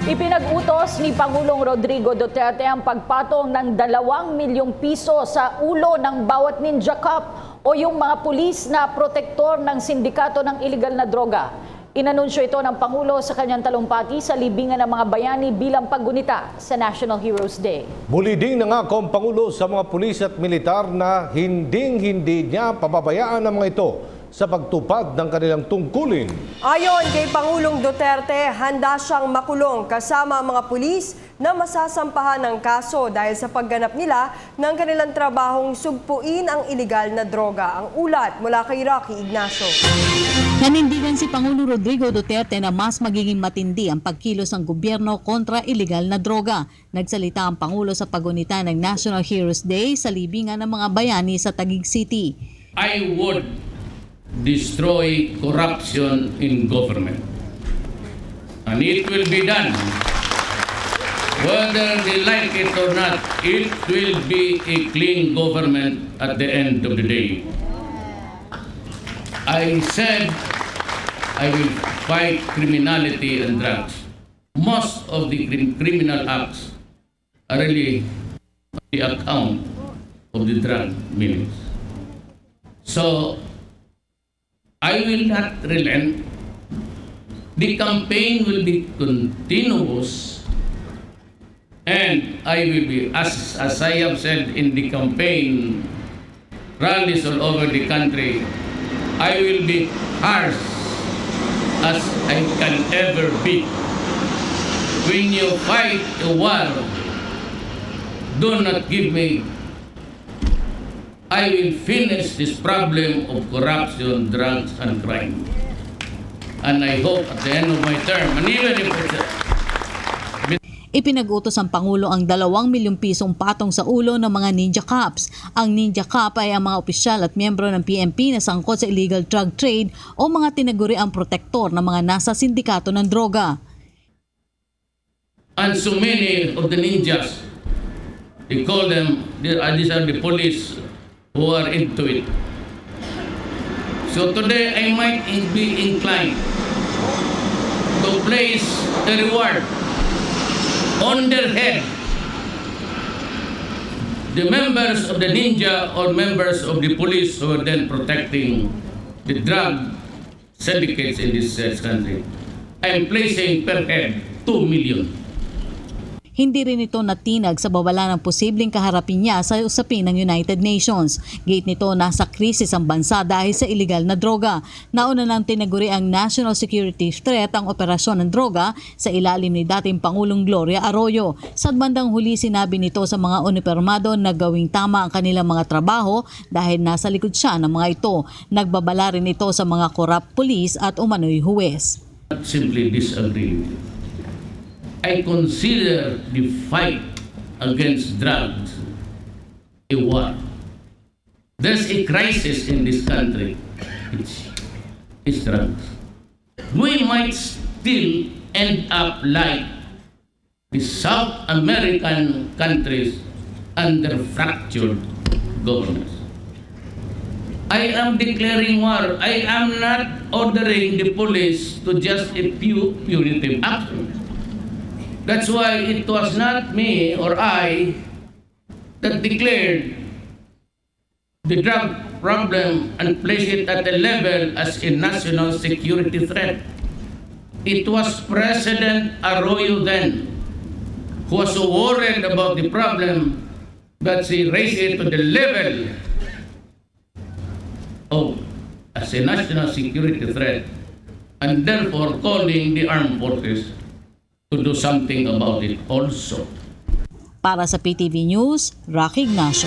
Ipinag-utos ni Pangulong Rodrigo Duterte ang pagpatong ng 2 milyong piso sa ulo ng bawat ninja cop o yung mga pulis na protektor ng sindikato ng iligal na droga. Inanunsyo ito ng Pangulo sa kanyang talumpati sa libingan ng mga bayani bilang paggunita sa National Heroes Day. Muli ding nangako ang Pangulo sa mga pulis at militar na hindi niya pababayaan ang mga ito sa pagtupad ng kanilang tungkulin. Ayon kay Pangulong Duterte, handa siyang makulong kasama ang mga pulis na masasampahan ng kaso dahil sa pagganap nila ng kanilang trabahong sugpuin ang iligal na droga. Ang ulat mula kay Rocky Ignacio. Nanindigan si Pangulong Rodrigo Duterte na mas magiging matindi ang pagkilos ng gobyerno kontra iligal na droga. Nagsalita ang Pangulo sa pagunita ng National Heroes Day sa libingan ng mga bayani sa Taguig City. I would destroy corruption in government. And it will be done. Whether they like it or not, it will be a clean government at the end of the day. I said I will fight criminality and drugs. Most of the criminal acts are really on the account of the drug millions. So, I will not relent. The campaign will be continuous, and I will be, as I have said in the campaign rallies all over the country, I will be harsh as I can ever be. When you fight a war, do not give me. I will finish this problem of corruption, drugs, and crime. And I hope at the end of my term, and even if it's Ipinag-utos ang Pangulo ang 2 milyong pisong patong sa ulo ng mga ninja cops. Ang ninja cop ay ang mga opisyal at miyembro ng PNP na sangkot sa illegal drug trade o mga tinaguriang protektor ng mga nasa sindikato ng droga. and so many of the ninjas, they call them, these are the police who are into it. So today I might be inclined to place a reward on their head. The members of the ninja or members of the police who are then protecting the drug syndicates in this country. I am placing per head 2 million. Hindi rin ito natinag sa babala ng posibleng kaharapin niya sa usapin ng United Nations. Gate nito, nasa krisis ang bansa dahil sa iligal na droga. Nauna nang tinaguri ang national security threat ang operasyon ng droga sa ilalim ni dating Pangulong Gloria Arroyo. Sa bandang huli, sinabi nito sa mga unipormado na gawing tama ang kanilang mga trabaho dahil nasa likod siya ng mga ito. Nagbabala rin ito sa mga corrupt police at umano'y huwes. Not simply disagree with you. I consider the fight against drugs a war. There's a crisis in this country. It's drugs. We might still end up like the South American countries under fractured governments. I am declaring war. I am not ordering the police to just a few punitive actions. That's why it was not me or I that declared the drug problem and placed it at a level as a national security threat. It was President Arroyo then who was so worried about the problem that he raised it to the level of as a national security threat and therefore calling the armed forces to do something about it also. Para sa PTV News, Rocky Ignacio.